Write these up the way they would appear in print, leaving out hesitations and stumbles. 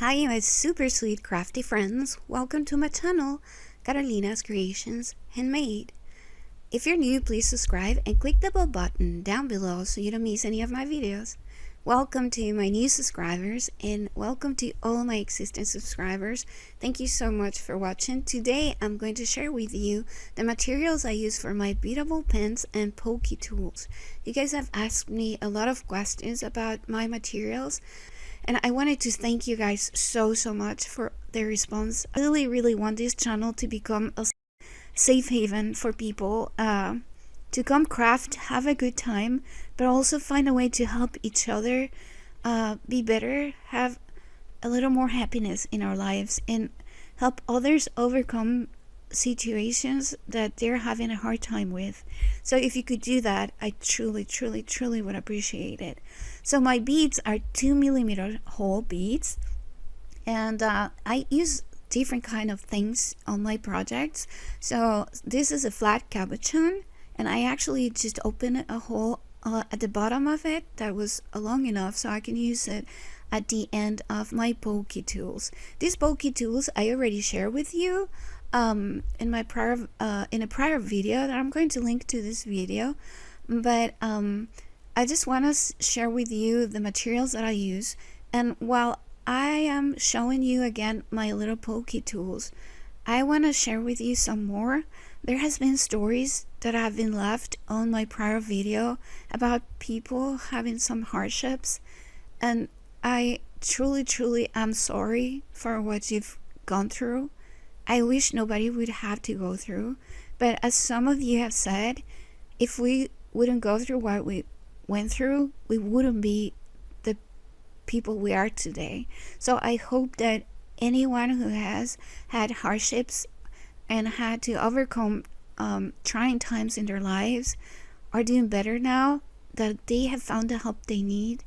Hi, my super sweet crafty friends. Welcome to my channel, Carolina's Creations Handmade. If you're new, please subscribe and click the bell button down below so you don't miss any of my videos. Welcome to my new subscribers and welcome to all my existing subscribers. Thank you so much for watching. Today I'm going to share with you the materials I use for my Beadable pens and Pokey tools. You guys have asked me a lot of questions about my materials, and I wanted to thank you guys so much for their response. I really want this channel to become a safe haven for people to come craft, have a good time, but also find a way to help each other be better, have a little more happiness in our lives, and help others overcome situations that they're having a hard time with. So if you could do that, I truly would appreciate it. So my beads are 2mm hole beads, and I use different kind of things on my projects. So this is a flat cabochon, and I actually just opened a hole at the bottom of it that was long enough so I can use it at the end of my Pokey tools. These Pokey tools I already shared with you in a prior video that I'm going to link to this video, but I just want to share with you the materials that I use. And while I am showing you again my little Pokey tools, I want to share with you some more. There has been stories that have been left on my prior video about people having some hardships, and I truly am sorry for what you've gone through. I wish nobody would have to go through, but as some of you have said, if we wouldn't go through what we went through, we wouldn't be the people we are today. So I hope that anyone who has had hardships and had to overcome trying times in their lives are doing better now, that they have found the help they need.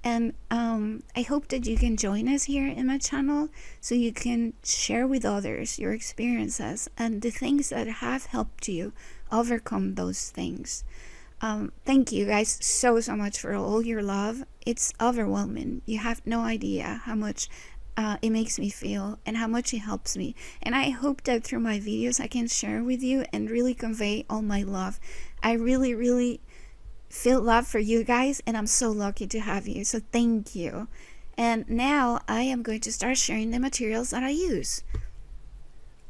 And I hope that you can join us here in my channel so you can share with others your experiences and the things that have helped you overcome those things. Thank you guys so much for all your love. It's overwhelming. You have no idea how much it makes me feel and how much it helps me. And I hope that through my videos I can share with you and really convey all my love. I really feel love for you guys, and I'm so lucky to have you, so thank you. And now I am going to start sharing the materials that I use.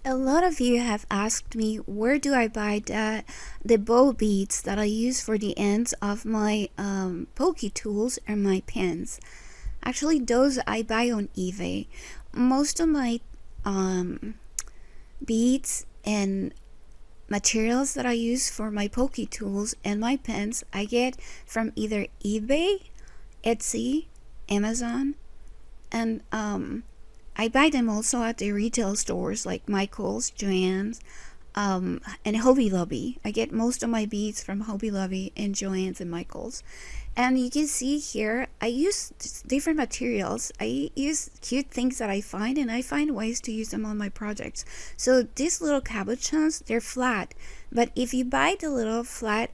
A lot of you have asked me, where do I buy the bow beads that I use for the ends of my Pokey tools and my pens? Actually, those I buy on eBay. Most of my beads and materials that I use for my Pokey tools and my pens I get from either eBay, Etsy, Amazon, and I buy them also at the retail stores like Michael's, Joann's, and Hobby Lobby. I get most of my beads from Hobby Lobby and Joann's and Michael's. And you can see here I use different materials. I use cute things that I find, and I find ways to use them on my projects. So these little cabochons, they're flat, but if you buy the little flat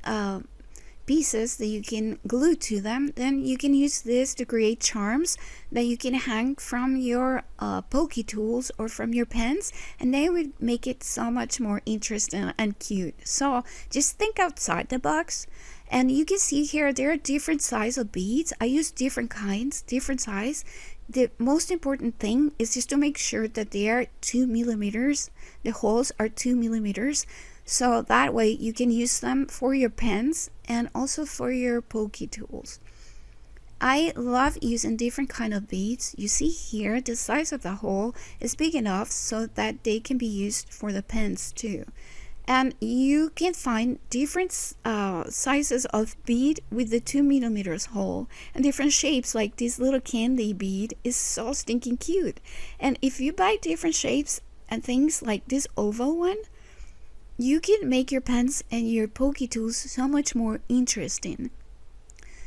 pieces that you can glue to them, then you can use this to create charms that you can hang from your Pokey tools or from your pens, and they would make it so much more interesting and cute. So just think outside the box. And you can see here there are different size of beads. I use different kinds, different size. The most important thing is just to make sure that they are 2mm. The holes are 2mm, so that way you can use them for your pens and also for your Pokey tools. I love using different kind of beads. You see here the size of the hole is big enough so that they can be used for the pens too. And you can find different sizes of bead with the 2mm hole, and different shapes, like this little candy bead is so stinking cute. And if you buy different shapes and things like this oval one, you can make your pens and your Pokey tools so much more interesting.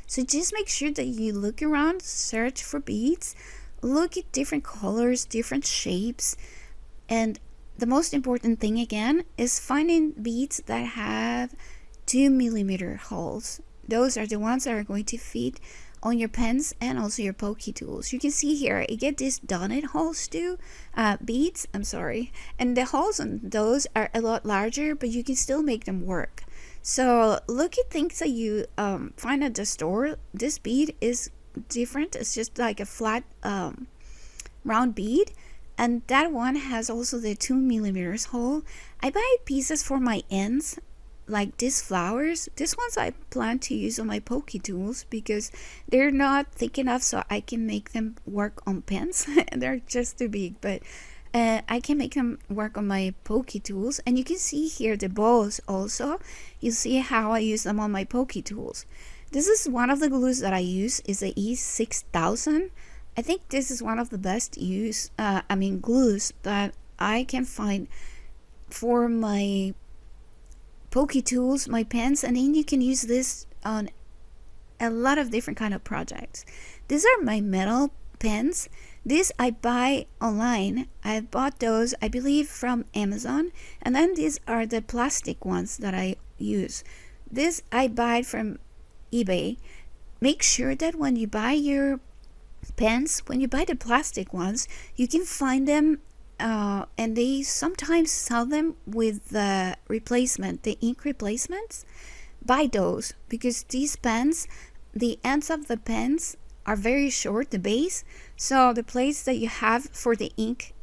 So just make sure that you look around, search for beads, look at different colors, different shapes, and the most important thing again is finding beads that have 2mm holes. Those are the ones that are going to fit on your pens and also your pokey tools. You can see here I get these donut holes too, beads, I'm sorry, and the holes on those are a lot larger, but you can still make them work. So look at things that you find at the store. This bead is different. It's just like a flat round bead, and that one has also the 2mm hole. I buy pieces for my ends, like these flowers. These ones I plan to use on my pokey tools because they're not thick enough so I can make them work on pens. They're just too big, but I can make them work on my pokey tools. And you can see here the balls also. You see how I use them on my pokey tools. This is one of the glues that I use, is the E6000. I think this is one of the best glues that I can find for my pokey tools, my pens, and then you can use this on a lot of different kind of projects. These are my metal pens. These I buy online. I bought those, I believe, from Amazon. And then these are the plastic ones that I use. This I buy from eBay. Make sure that when you buy your pens, when you buy the plastic ones, you can find them and they sometimes sell them with the replacement, the ink replacements. Buy those, because these pens, the ends of the pens are very short, the base, so the place that you have for the ink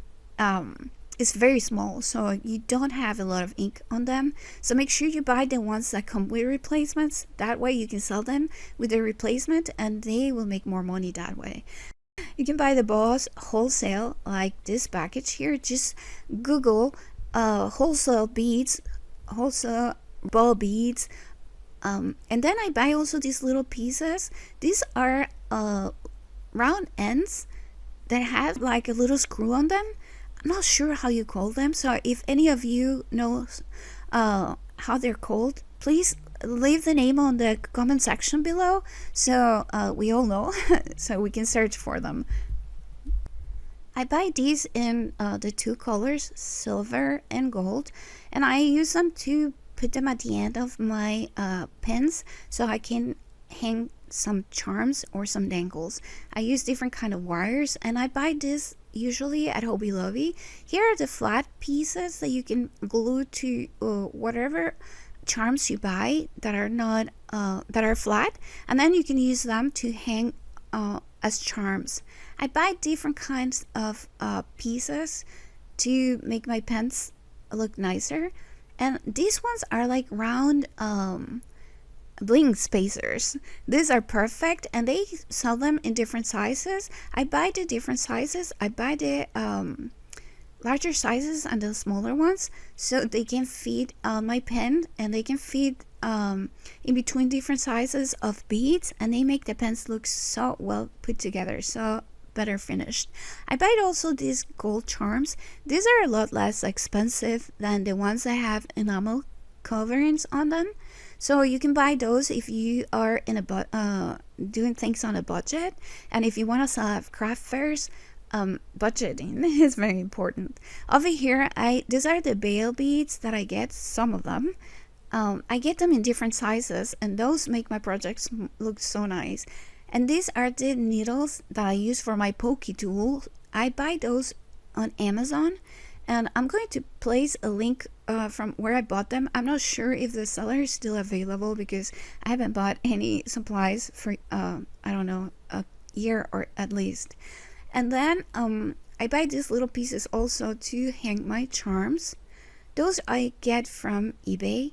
is very small, so you don't have a lot of ink on them. So make sure you buy the ones that come with replacements. That way you can sell them with the replacement and they will make more money that way. You can buy the balls wholesale, like this package here. Just Google wholesale beads, wholesale ball beads, and then I buy also these little pieces. These are round ends that have like a little screw on them. I'm not sure how you call them, so if any of you knows how they're called, please leave the name on the comment section below, so we all know, so we can search for them. I buy these in the two colors, silver and gold, and I use them to put them at the end of my pens so I can hang some charms or some dangles. I use different kind of wires, and I buy this usually at Hobby Lobby. Here are the flat pieces that you can glue to whatever charms you buy that are not that are flat, and then you can use them to hang as charms. I buy different kinds of pieces to make my pens look nicer, and these ones are like round bling spacers. These are perfect, and they sell them in different sizes. I buy the different sizes. I buy the larger sizes and the smaller ones so they can fit on my pen, and they can fit in between different sizes of beads, and they make the pens look so well put together, so better finished. I buy also these gold charms. These are a lot less expensive than the ones that have enamel coverings on them, so you can buy those if you are in a doing things on a budget, and if you want to sell at craft fairs. Budgeting is very important. Over here, these are the bale beads that I get, some of them. I get them in different sizes, and those make my projects look so nice. And these are the needles that I use for my pokey tool. I buy those on Amazon, and I'm going to place a link from where I bought them. I'm not sure if the seller is still available because I haven't bought any supplies for I don't know, a year or at least. And then I buy these little pieces also to hang my charms. Those I get from eBay.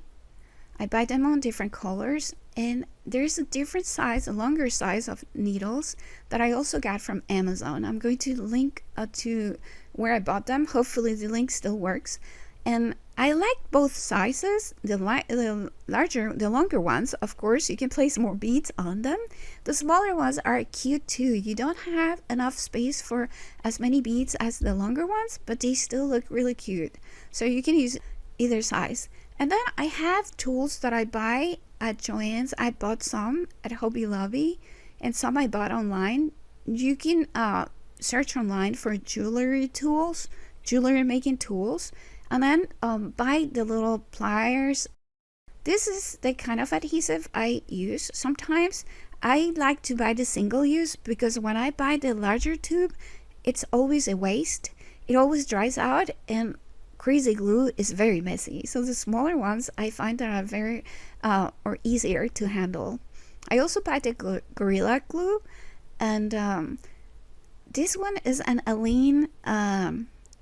I buy them on different colors, and there's a different size, a longer size of needles that I also got from Amazon. I'm going to link to where I bought them. Hopefully the link still works. And I like both sizes. The longer ones, of course, you can place more beads on them. The smaller ones are cute too. You don't have enough space for as many beads as the longer ones, but they still look really cute. So you can use either size. And then I have tools that I buy at Joann's. I bought some at Hobby Lobby, and some I bought online. You can search online for jewelry tools, jewelry making tools, and then buy the little pliers. This is the kind of adhesive I use. Sometimes I like to buy the single use because when I buy the larger tube, it's always a waste. It always dries out, and crazy glue is very messy. So the smaller ones I find that are very or easier to handle. I also buy the Gorilla Glue, and this one is an Aline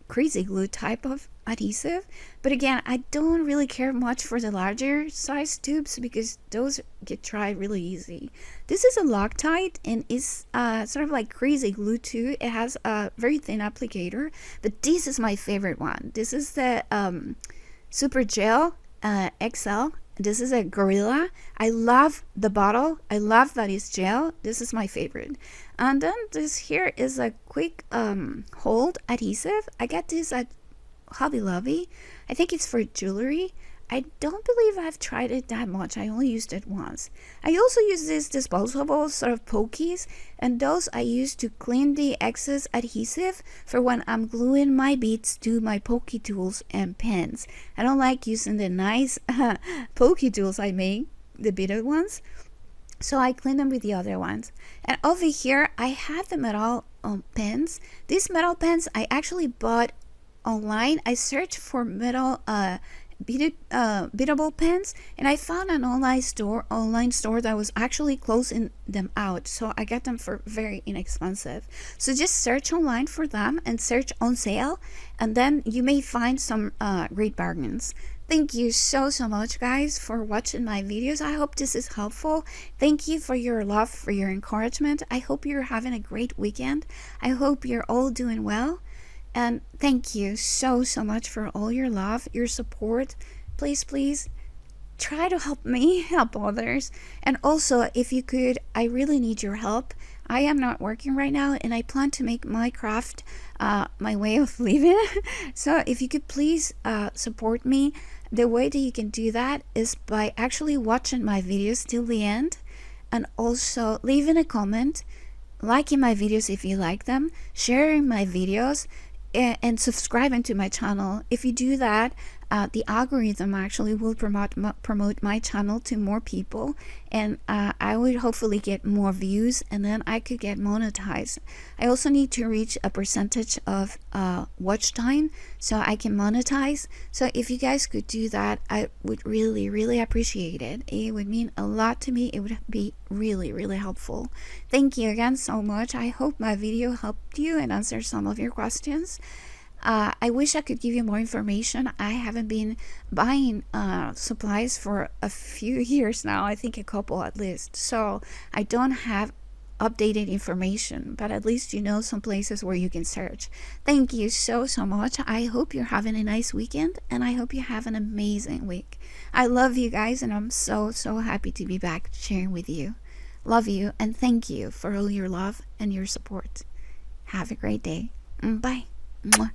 crazy glue type of adhesive, but again, I don't really care much for the larger size tubes because those get dry really easy. This is a Loctite and is sort of like crazy glue too. It has a very thin applicator, but this is my favorite one. This is the Super Gel XL. This is a Gorilla. I love the bottle. I love that it's gel. This is my favorite. And then this here is a quick hold adhesive. I got this at Hobby Lobby. I think it's for jewelry. I don't believe I've tried it that much. I only used it once. I also use these disposable sort of pokies, and those I use to clean the excess adhesive for when I'm gluing my beads to my pokey tools and pens. I don't like using the nice pokey tools I make, the beaded ones, so I clean them with the other ones. And over here I have the metal pens. These metal pens I actually bought online. I searched for metal beadable pens, and I found an online store that was actually closing them out, so I got them for very inexpensive. So just search online for them and search on sale, and then you may find some great bargains. Thank you so much, guys, for watching my videos. I hope this is helpful. Thank you for your love, for your encouragement. I hope you're having a great weekend. I hope you're all doing well. And thank you so much for all your love, your support. Please try to help me help others. And also, if you could, I really need your help. I am not working right now, and I plan to make my craft my way of living. So if you could please support me, the way that you can do that is by actually watching my videos till the end, and also leaving a comment, liking my videos if you like them, sharing my videos, and subscribing to my channel. If you do that, the algorithm actually will promote my channel to more people, and I would hopefully get more views, and then I could get monetized. I also need to reach a percentage of watch time so I can monetize. So if you guys could do that, I would really appreciate it. It would mean a lot to me. It would be really helpful. Thank you again so much. I hope my video helped you and answered some of your questions. I wish I could give you more information. I haven't been buying supplies for a few years now, I think a couple at least, so I don't have updated information, but at least you know some places where you can search. Thank you so much. I hope you're having a nice weekend, and I hope you have an amazing week. I love you guys, and I'm so happy to be back sharing with you. Love you, and thank you for all your love and your support. Have a great day. Bye. Mwah.